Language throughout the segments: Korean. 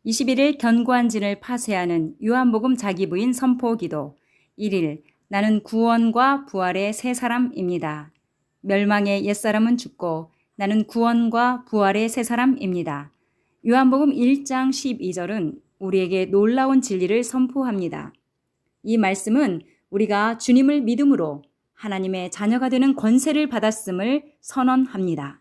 21일 견고한 진을 파쇄하는 요한복음 자기부인 선포기도 1일 나는 구원과 부활의 새 사람입니다. 멸망의 옛사람은 죽고 나는 구원과 부활의 새 사람입니다. 요한복음 1장 12절은 우리에게 놀라운 진리를 선포합니다. 이 말씀은 우리가 주님을 믿음으로 하나님의 자녀가 되는 권세를 받았음을 선언합니다.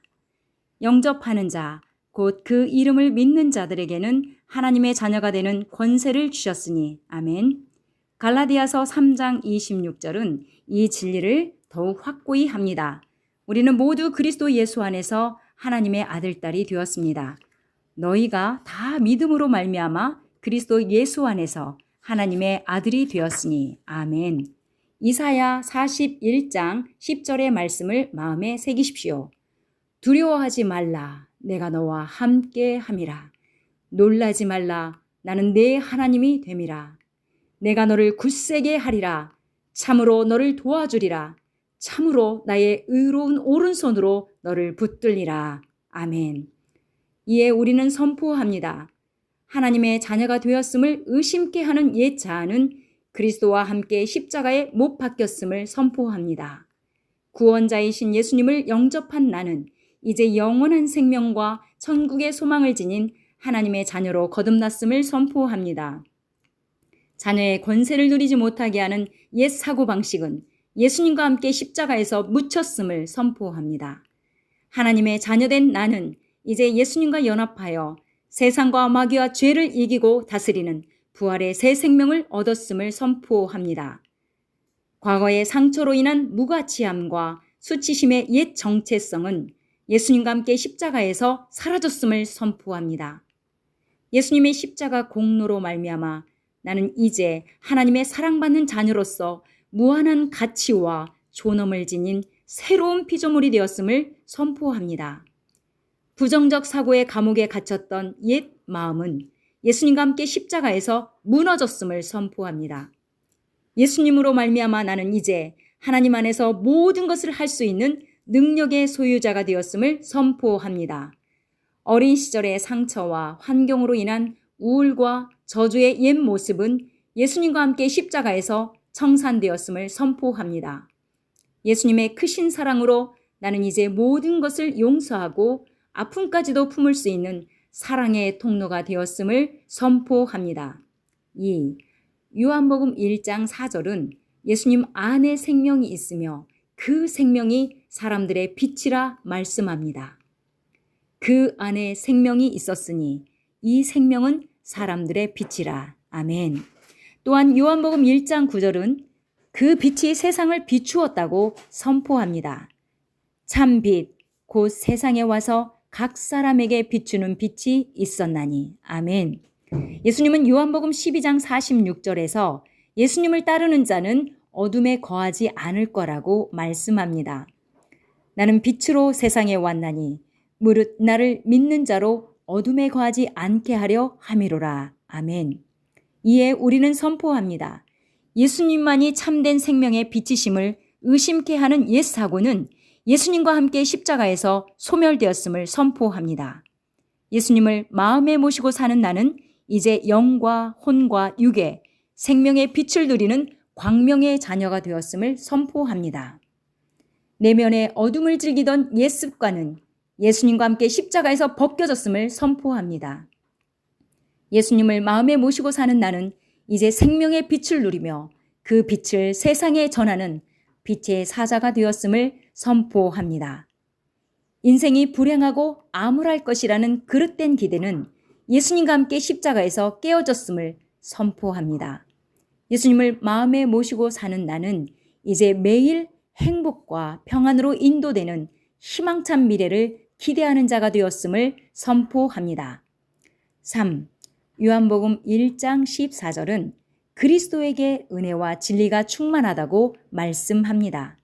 영접하는 자, 곧 그 이름을 믿는 자들에게는 하나님의 자녀가 되는 권세를 주셨으니 아멘. 갈라디아서 3장 26절은 이 진리를 더욱 확고히 합니다. 우리는 모두 그리스도 예수 안에서 하나님의 아들딸이 되었습니다. 너희가 다 믿음으로 말미암아 그리스도 예수 안에서 하나님의 아들이 되었으니 아멘. 이사야 41장 10절의 말씀을 마음에 새기십시오. 두려워하지 말라. 내가 너와 함께 함이라. 놀라지 말라. 나는 네 하나님이 됨이라. 내가 너를 굳세게 하리라. 참으로 너를 도와주리라. 참으로 나의 의로운 오른손으로 너를 붙들리라. 아멘. 이에 우리는 선포합니다. 하나님의 자녀가 되었음을 의심케 하는 옛 자아는 그리스도와 함께 십자가에 못 박혔음을 선포합니다. 구원자이신 예수님을 영접한 나는 이제 영원한 생명과 천국의 소망을 지닌 하나님의 자녀로 거듭났음을 선포합니다. 자녀의 권세를 누리지 못하게 하는 옛 사고방식은 예수님과 함께 십자가에서 묻혔음을 선포합니다. 하나님의 자녀된 나는 이제 예수님과 연합하여 세상과 마귀와 죄를 이기고 다스리는 부활의 새 생명을 얻었음을 선포합니다. 과거의 상처로 인한 무가치함과 수치심의 옛 정체성은 예수님과 함께 십자가에서 사라졌음을 선포합니다. 예수님의 십자가 공로로 말미암아 나는 이제 하나님의 사랑받는 자녀로서 무한한 가치와 존엄을 지닌 새로운 피조물이 되었음을 선포합니다. 부정적 사고의 감옥에 갇혔던 옛 마음은 예수님과 함께 십자가에서 무너졌음을 선포합니다. 예수님으로 말미암아 나는 이제 하나님 안에서 모든 것을 할 수 있는 능력의 소유자가 되었음을 선포합니다. 어린 시절의 상처와 환경으로 인한 우울과 저주의 옛 모습은 예수님과 함께 십자가에서 청산되었음을 선포합니다. 예수님의 크신 사랑으로 나는 이제 모든 것을 용서하고 아픔까지도 품을 수 있는 사랑의 통로가 되었음을 선포합니다. 2. 요한복음 1장 4절은 예수님 안에 생명이 있으며 그 생명이 사람들의 빛이라 말씀합니다. 그 안에 생명이 있었으니 이 생명은 사람들의 빛이라. 아멘. 또한 요한복음 1장 9절은 그 빛이 세상을 비추었다고 선포합니다. 참 빛, 곧 세상에 와서 각 사람에게 비추는 빛이 있었나니. 아멘. 예수님은 요한복음 12장 46절에서 예수님을 따르는 자는 어둠에 거하지 않을 거라고 말씀합니다. 나는 빛으로 세상에 왔나니 무릇 나를 믿는 자로 어둠에 거하지 않게 하려 함이로라. 아멘. 이에 우리는 선포합니다. 예수님만이 참된 생명의 빛이심을 의심케 하는 옛 사고는 예수님과 함께 십자가에서 소멸되었음을 선포합니다. 예수님을 마음에 모시고 사는 나는 이제 영과 혼과 육의 생명의 빛을 누리는 광명의 자녀가 되었음을 선포합니다. 내면의 어둠을 즐기던 옛 습관은 예수님과 함께 십자가에서 벗겨졌음을 선포합니다. 예수님을 마음에 모시고 사는 나는 이제 생명의 빛을 누리며 그 빛을 세상에 전하는 빛의 사자가 되었음을 선포합니다. 인생이 불행하고 암울할 것이라는 그릇된 기대는 예수님과 함께 십자가에서 깨어졌음을 선포합니다. 예수님을 마음에 모시고 사는 나는 이제 매일 행복과 평안으로 인도되는 희망찬 미래를 기대하는 자가 되었음을 선포합니다. 3. 요한복음 1장 14절은 그리스도에게 은혜와 진리가 충만하다고 말씀합니다.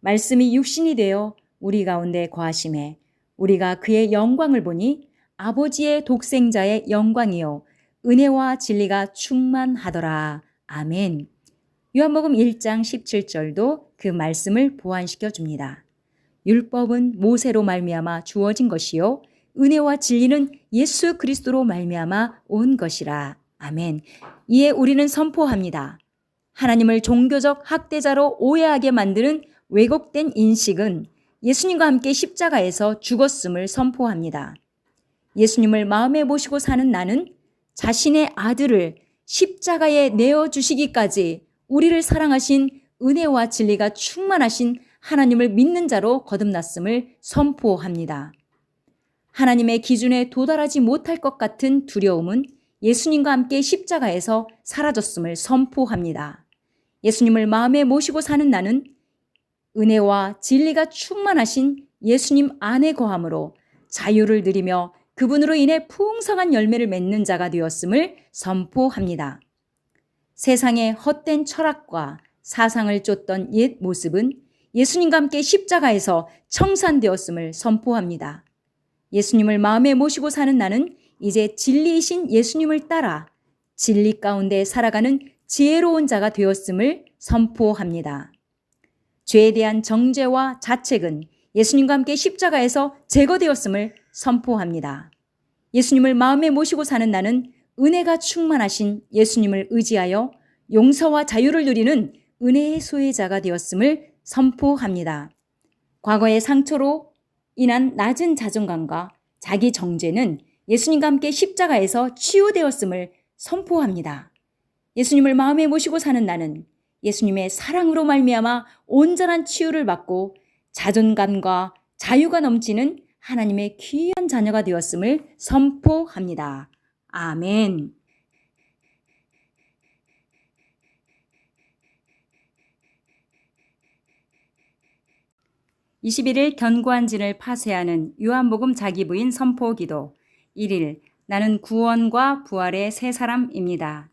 말씀이 육신이 되어 우리 가운데 거하심에 우리가 그의 영광을 보니 아버지의 독생자의 영광이요 은혜와 진리가 충만하더라. 아멘. 요한복음 1장 17절도 그 말씀을 보완시켜 줍니다. 율법은 모세로 말미암아 주어진 것이요 은혜와 진리는 예수 그리스도로 말미암아 온 것이라. 아멘. 이에 우리는 선포합니다. 하나님을 종교적 학대자로 오해하게 만드는 왜곡된 인식은 예수님과 함께 십자가에서 죽었음을 선포합니다. 예수님을 마음에 모시고 사는 나는 자신의 아들을 십자가에 내어주시기까지 우리를 사랑하신 은혜와 진리가 충만하신 하나님을 믿는 자로 거듭났음을 선포합니다. 하나님의 기준에 도달하지 못할 것 같은 두려움은 예수님과 함께 십자가에서 사라졌음을 선포합니다. 예수님을 마음에 모시고 사는 나는 은혜와 진리가 충만하신 예수님 안에 거함으로 자유를 누리며 그분으로 인해 풍성한 열매를 맺는 자가 되었음을 선포합니다. 세상의 헛된 철학과 사상을 쫓던 옛 모습은 예수님과 함께 십자가에서 청산되었음을 선포합니다. 예수님을 마음에 모시고 사는 나는 이제 진리이신 예수님을 따라 진리 가운데 살아가는 지혜로운 자가 되었음을 선포합니다. 죄에 대한 정죄와 자책은 예수님과 함께 십자가에서 제거되었음을 선포합니다. 예수님을 마음에 모시고 사는 나는 은혜가 충만하신 예수님을 의지하여 용서와 자유를 누리는 은혜의 소유자가 되었음을 선포합니다. 과거의 상처로 인한 낮은 자존감과 자기 정죄는 예수님과 함께 십자가에서 치유되었음을 선포합니다. 예수님을 마음에 모시고 사는 나는 예수님의 사랑으로 말미암아 온전한 치유를 받고 자존감과 자유가 넘치는 하나님의 귀한 자녀가 되었음을 선포합니다. 아멘. (21일) 견고한 진을 파쇄하는 요한복음 자기부인 선포기도. 1일 나는 구원과 부활의 새 사람입니다.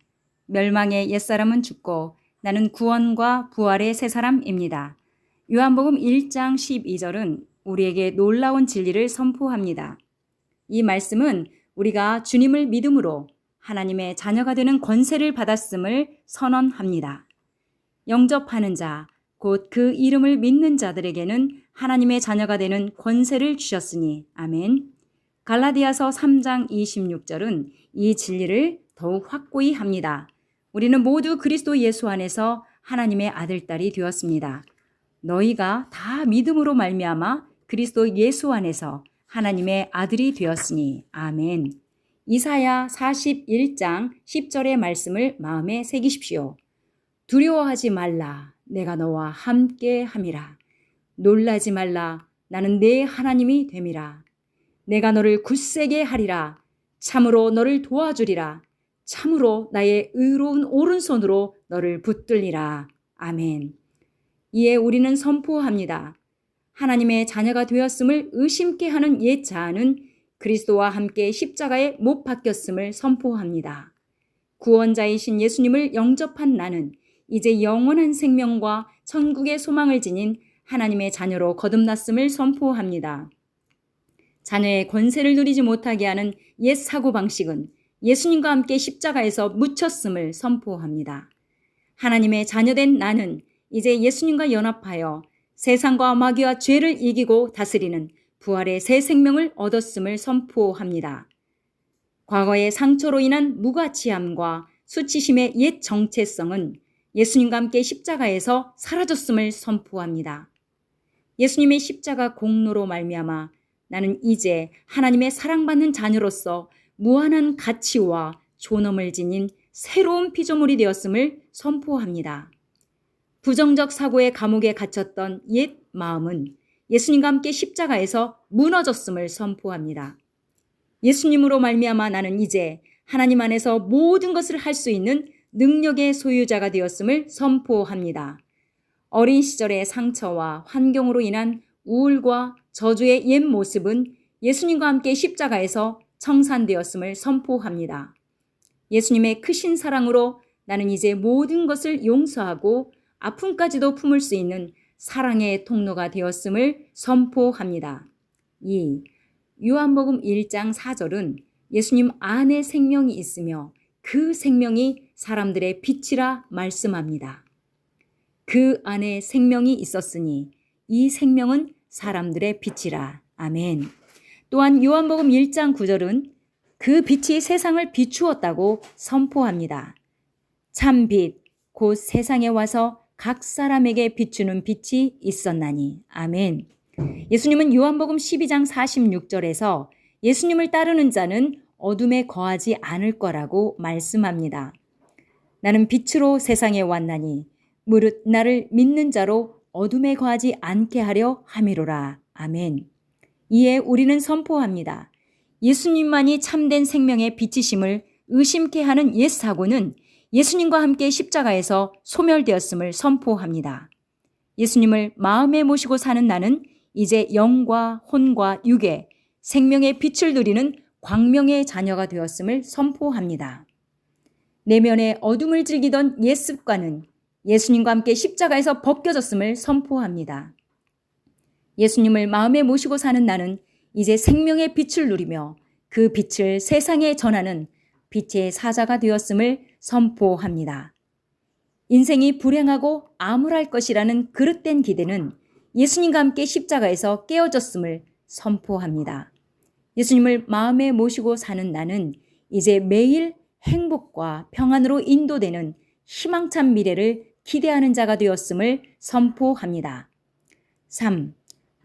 멸망의 옛사람은 죽고 나는 구원과 부활의 새 사람입니다. 요한복음 1장 12절은 우리에게 놀라운 진리를 선포합니다. 이 말씀은 우리가 주님을 믿음으로 하나님의 자녀가 되는 권세를 받았음을 선언합니다. 영접하는 자, 곧 그 이름을 믿는 자들에게는 하나님의 자녀가 되는 권세를 주셨으니 아멘. 갈라디아서 3장 26절은 이 진리를 더욱 확고히 합니다. 우리는 모두 그리스도 예수 안에서 하나님의 아들딸이 되었습니다. 너희가 다 믿음으로 말미암아 그리스도 예수 안에서 하나님의 아들이 되었으니 아멘. 이사야 41장 10절의 말씀을 마음에 새기십시오. 두려워하지 말라. 내가 너와 함께 함이라. 놀라지 말라. 나는 내 하나님이 됨이라. 내가 너를 굳세게 하리라. 참으로 너를 도와주리라. 참으로 나의 의로운 오른손으로 너를 붙들리라. 아멘. 이에 우리는 선포합니다. 하나님의 자녀가 되었음을 의심케 하는 옛 자아는 그리스도와 함께 십자가에 못 박혔음을 선포합니다. 구원자이신 예수님을 영접한 나는 이제 영원한 생명과 천국의 소망을 지닌 하나님의 자녀로 거듭났음을 선포합니다. 자녀의 권세를 누리지 못하게 하는 옛 사고방식은 예수님과 함께 십자가에서 묻혔음을 선포합니다. 하나님의 자녀된 나는 이제 예수님과 연합하여 세상과 마귀와 죄를 이기고 다스리는 부활의 새 생명을 얻었음을 선포합니다. 과거의 상처로 인한 무가치함과 수치심의 옛 정체성은 예수님과 함께 십자가에서 사라졌음을 선포합니다. 예수님의 십자가 공로로 말미암아 나는 이제 하나님의 사랑받는 자녀로서 무한한 가치와 존엄을 지닌 새로운 피조물이 되었음을 선포합니다. 부정적 사고의 감옥에 갇혔던 옛 마음은 예수님과 함께 십자가에서 무너졌음을 선포합니다. 예수님으로 말미암아 나는 이제 하나님 안에서 모든 것을 할 수 있는 능력의 소유자가 되었음을 선포합니다. 어린 시절의 상처와 환경으로 인한 우울과 저주의 옛 모습은 예수님과 함께 십자가에서 청산되었음을 선포합니다. 예수님의 크신 사랑으로 나는 이제 모든 것을 용서하고 아픔까지도 품을 수 있는 사랑의 통로가 되었음을 선포합니다. 2. 요한복음 1장 4절은 예수님 안에 생명이 있으며 그 생명이 사람들의 빛이라 말씀합니다. 그 안에 생명이 있었으니 이 생명은 사람들의 빛이라. 아멘. 또한 요한복음 1장 9절은 그 빛이 세상을 비추었다고 선포합니다. 참 빛, 곧 세상에 와서 각 사람에게 비추는 빛이 있었나니. 아멘. 예수님은 요한복음 12장 46절에서 예수님을 따르는 자는 어둠에 거하지 않을 거라고 말씀합니다. 나는 빛으로 세상에 왔나니 무릇 나를 믿는 자로 어둠에 거하지 않게 하려 함이로라. 아멘. 이에 우리는 선포합니다. 예수님만이 참된 생명의 빛이심을 의심케 하는 옛 사고는 예수님과 함께 십자가에서 소멸되었음을 선포합니다. 예수님을 마음에 모시고 사는 나는 이제 영과 혼과 육의 생명의 빛을 누리는 광명의 자녀가 되었음을 선포합니다. 내면의 어둠을 즐기던 옛 습관은 예수님과 함께 십자가에서 벗겨졌음을 선포합니다. 예수님을 마음에 모시고 사는 나는 이제 생명의 빛을 누리며 그 빛을 세상에 전하는 빛의 사자가 되었음을 선포합니다. 인생이 불행하고 암울할 것이라는 그릇된 기대는 예수님과 함께 십자가에서 깨어졌음을 선포합니다. 예수님을 마음에 모시고 사는 나는 이제 매일 행복과 평안으로 인도되는 희망찬 미래를 기대하는 자가 되었음을 선포합니다. 3.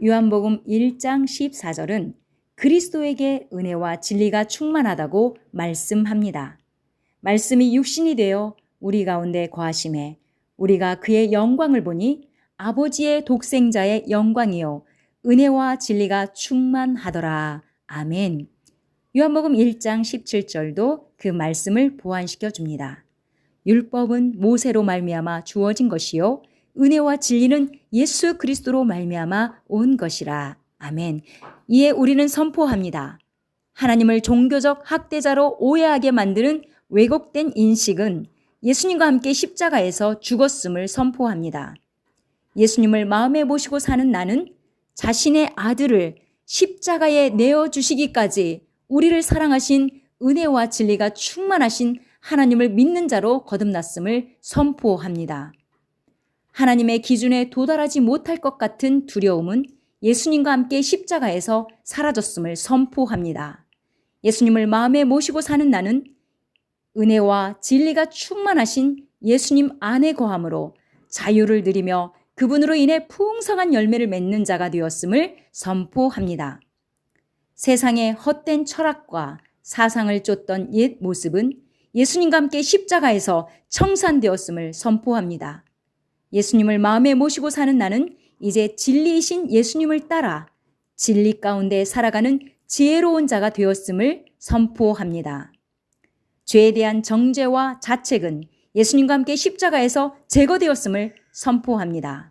요한복음 1장 14절은 그리스도에게 은혜와 진리가 충만하다고 말씀합니다. 말씀이 육신이 되어 우리 가운데 거하심에 우리가 그의 영광을 보니 아버지의 독생자의 영광이요 은혜와 진리가 충만하더라. 아멘. 요한복음 1장 17절도 그 말씀을 보완시켜 줍니다. 율법은 모세로 말미암아 주어진 것이요 은혜와 진리는 예수 그리스도로 말미암아 온 것이라. 아멘. 이에 우리는 선포합니다. 하나님을 종교적 학대자로 오해하게 만드는 왜곡된 인식은 예수님과 함께 십자가에서 죽었음을 선포합니다. 예수님을 마음에 모시고 사는 나는 자신의 아들을 십자가에 내어주시기까지 우리를 사랑하신 은혜와 진리가 충만하신 하나님을 믿는 자로 거듭났음을 선포합니다. 하나님의 기준에 도달하지 못할 것 같은 두려움은 예수님과 함께 십자가에서 사라졌음을 선포합니다. 예수님을 마음에 모시고 사는 나는 은혜와 진리가 충만하신 예수님 안에 거함으로 자유를 누리며 그분으로 인해 풍성한 열매를 맺는 자가 되었음을 선포합니다. 세상의 헛된 철학과 사상을 쫓던 옛 모습은 예수님과 함께 십자가에서 청산되었음을 선포합니다. 예수님을 마음에 모시고 사는 나는 이제 진리이신 예수님을 따라 진리 가운데 살아가는 지혜로운 자가 되었음을 선포합니다. 죄에 대한 정죄와 자책은 예수님과 함께 십자가에서 제거되었음을 선포합니다.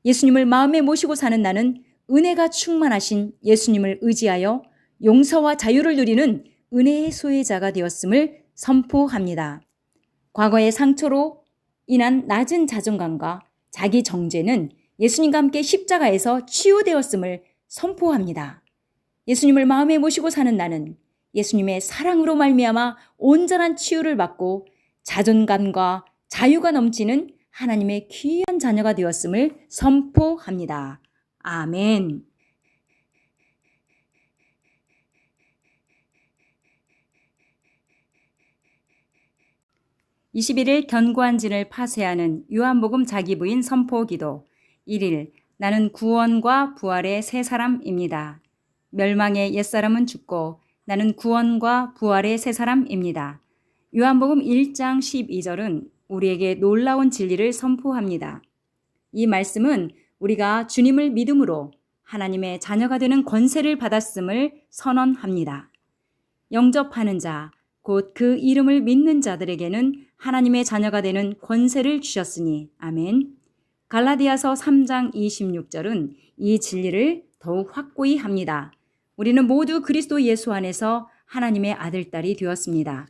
예수님을 마음에 모시고 사는 나는 은혜가 충만하신 예수님을 의지하여 용서와 자유를 누리는 은혜의 소유자가 되었음을 선포합니다. 과거의 상처로 인한 낮은 자존감과 자기 정죄는 예수님과 함께 십자가에서 치유되었음을 선포합니다. 예수님을 마음에 모시고 사는 나는 예수님의 사랑으로 말미암아 온전한 치유를 받고 자존감과 자유가 넘치는 하나님의 귀한 자녀가 되었음을 선포합니다. 아멘. 21일 견고한 진을 파쇄하는 요한복음 자기 부인 선포기도 1일 나는 구원과 부활의 새 사람입니다. 멸망의 옛사람은 죽고 나는 구원과 부활의 새 사람입니다. 요한복음 1장 12절은 우리에게 놀라운 진리를 선포합니다. 이 말씀은 우리가 주님을 믿음으로 하나님의 자녀가 되는 권세를 받았음을 선언합니다. 영접하는 자, 곧 그 이름을 믿는 자들에게는 하나님의 자녀가 되는 권세를 주셨으니 아멘. 갈라디아서 3장 26절은 이 진리를 더욱 확고히 합니다. 우리는 모두 그리스도 예수 안에서 하나님의 아들딸이 되었습니다.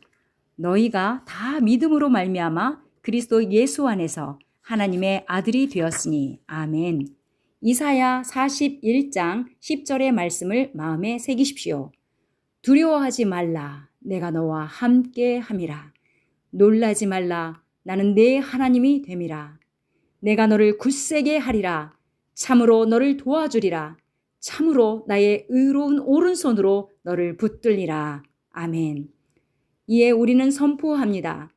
너희가 다 믿음으로 말미암아 그리스도 예수 안에서 하나님의 아들이 되었으니 아멘. 이사야 41장 10절의 말씀을 마음에 새기십시오. 두려워하지 말라. 내가 너와 함께 함이라. 놀라지 말라. 나는 네 하나님이 됨이라. 내가 너를 굳세게 하리라. 참으로 너를 도와주리라. 참으로 나의 의로운 오른손으로 너를 붙들리라. 아멘. 이에 우리는 선포합니다.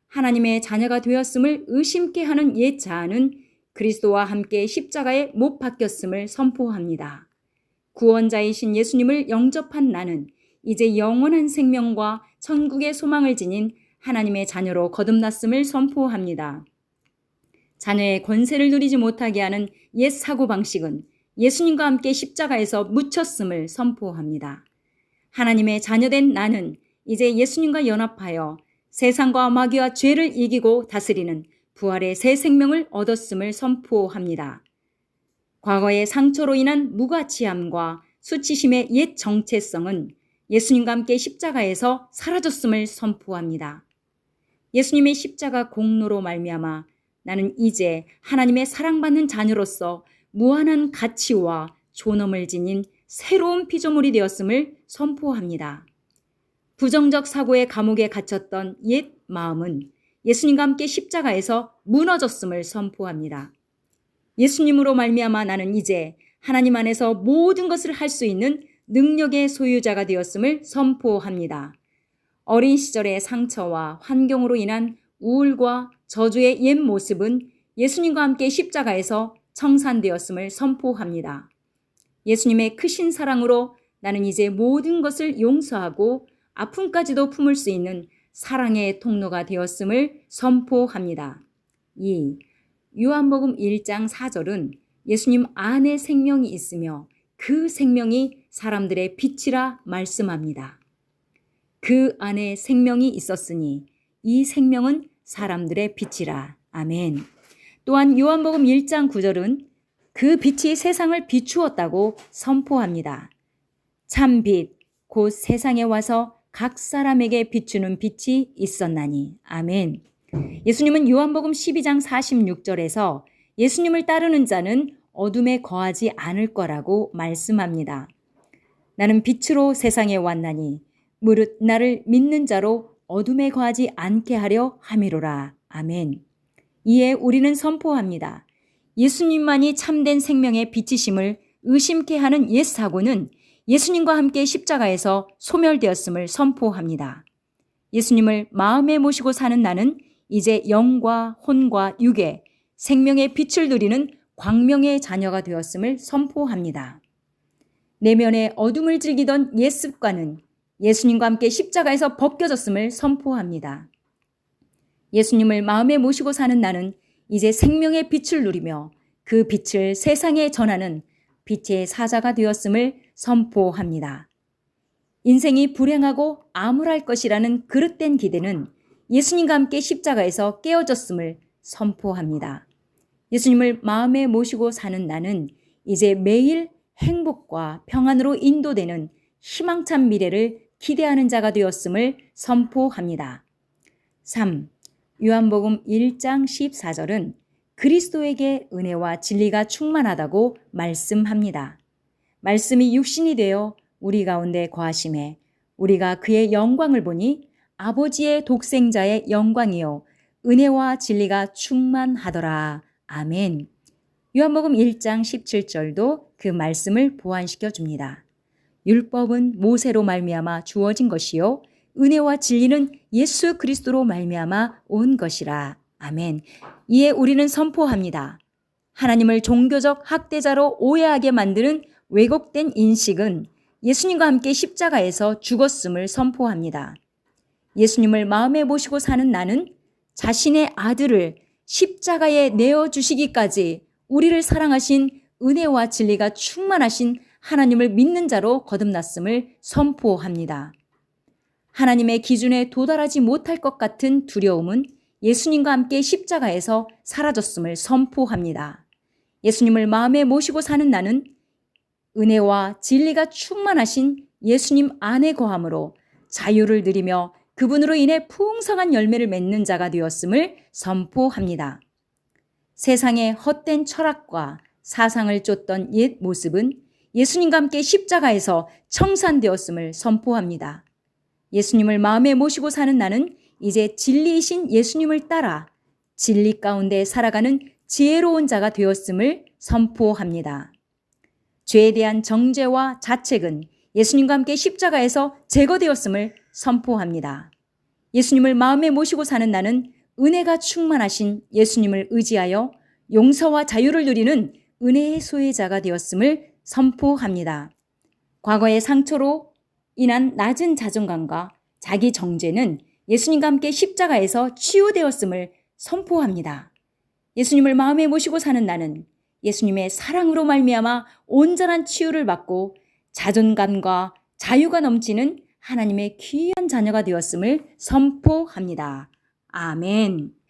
하나님의 자녀가 되었음을 의심케 하는 옛 자아는 그리스도와 함께 십자가에 못 박혔음을 선포합니다. 구원자이신 예수님을 영접한 나는 이제 영원한 생명과 천국의 소망을 지닌 하나님의 자녀로 거듭났음을 선포합니다. 자녀의 권세를 누리지 못하게 하는 옛 사고방식은 예수님과 함께 십자가에서 묻혔음을 선포합니다. 하나님의 자녀된 나는 이제 예수님과 연합하여 세상과 마귀와 죄를 이기고 다스리는 부활의 새 생명을 얻었음을 선포합니다. 과거의 상처로 인한 무가치함과 수치심의 옛 정체성은 예수님과 함께 십자가에서 사라졌음을 선포합니다. 예수님의 십자가 공로로 말미암아 나는 이제 하나님의 사랑받는 자녀로서 무한한 가치와 존엄을 지닌 새로운 피조물이 되었음을 선포합니다. 부정적 사고의 감옥에 갇혔던 옛 마음은 예수님과 함께 십자가에서 무너졌음을 선포합니다. 예수님으로 말미암아 나는 이제 하나님 안에서 모든 것을 할 수 있는 능력의 소유자가 되었음을 선포합니다. 어린 시절의 상처와 환경으로 인한 우울과 저주의 옛 모습은 예수님과 함께 십자가에서 청산되었음을 선포합니다. 예수님의 크신 사랑으로 나는 이제 모든 것을 용서하고 아픔까지도 품을 수 있는 사랑의 통로가 되었음을 선포합니다. 2. 요한복음 1장 4절은 예수님 안에 생명이 있으며 그 생명이 사람들의 빛이라 말씀합니다. 그 안에 생명이 있었으니 이 생명은 사람들의 빛이라. 아멘. 또한 요한복음 1장 9절은 그 빛이 세상을 비추었다고 선포합니다. 참 빛, 곧 세상에 와서 각 사람에게 비추는 빛이 있었나니. 아멘. 예수님은 요한복음 12장 46절에서 예수님을 따르는 자는 어둠에 거하지 않을 거라고 말씀합니다. 나는 빛으로 세상에 왔나니 무릇 나를 믿는 자로 어둠에 거하지 않게 하려 함이로라. 아멘. 이에 우리는 선포합니다. 예수님만이 참된 생명의 빛이심을 의심케 하는 옛 사고는 예수님과 함께 십자가에서 소멸되었음을 선포합니다. 예수님을 마음에 모시고 사는 나는 이제 영과 혼과 육의 생명의 빛을 누리는 광명의 자녀가 되었음을 선포합니다. 내면의 어둠을 즐기던 옛 습관은 예수님과 함께 십자가에서 벗겨졌음을 선포합니다. 예수님을 마음에 모시고 사는 나는 이제 생명의 빛을 누리며 그 빛을 세상에 전하는 빛의 사자가 되었음을 선포합니다. 인생이 불행하고 암울할 것이라는 그릇된 기대는 예수님과 함께 십자가에서 깨어졌음을 선포합니다. 예수님을 마음에 모시고 사는 나는 이제 매일 행복과 평안으로 인도되는 희망찬 미래를 기대하는 자가 되었음을 선포합니다. 3. 요한복음 1장 14절은 그리스도에게 은혜와 진리가 충만하다고 말씀합니다. 말씀이 육신이 되어 우리 가운데 거하심에 우리가 그의 영광을 보니 아버지의 독생자의 영광이요 은혜와 진리가 충만하더라. 아멘. 요한복음 1장 17절도 그 말씀을 보완시켜 줍니다. 율법은 모세로 말미암아 주어진 것이요 은혜와 진리는 예수 그리스도로 말미암아 온 것이라. 아멘. 이에 우리는 선포합니다. 하나님을 종교적 학대자로 오해하게 만드는 왜곡된 인식은 예수님과 함께 십자가에서 죽었음을 선포합니다. 예수님을 마음에 모시고 사는 나는 자신의 아들을 십자가에 내어주시기까지 우리를 사랑하신 은혜와 진리가 충만하신 하나님을 믿는 자로 거듭났음을 선포합니다. 하나님의 기준에 도달하지 못할 것 같은 두려움은 예수님과 함께 십자가에서 사라졌음을 선포합니다. 예수님을 마음에 모시고 사는 나는 은혜와 진리가 충만하신 예수님 안에 거함으로 자유를 누리며 그분으로 인해 풍성한 열매를 맺는 자가 되었음을 선포합니다. 세상의 헛된 철학과 사상을 쫓던 옛 모습은 예수님과 함께 십자가에서 청산되었음을 선포합니다. 예수님을 마음에 모시고 사는 나는 이제 진리이신 예수님을 따라 진리 가운데 살아가는 지혜로운 자가 되었음을 선포합니다. 죄에 대한 정죄와 자책은 예수님과 함께 십자가에서 제거되었음을 선포합니다. 예수님을 마음에 모시고 사는 나는 은혜가 충만하신 예수님을 의지하여 용서와 자유를 누리는 은혜의 소유자가 되었음을 선포합니다. 과거의 상처로 인한 낮은 자존감과 자기 정죄는 예수님과 함께 십자가에서 치유되었음을 선포합니다. 예수님을 마음에 모시고 사는 나는 예수님의 사랑으로 말미암아 온전한 치유를 받고 자존감과 자유가 넘치는 하나님의 귀한 자녀가 되었음을 선포합니다. 아멘.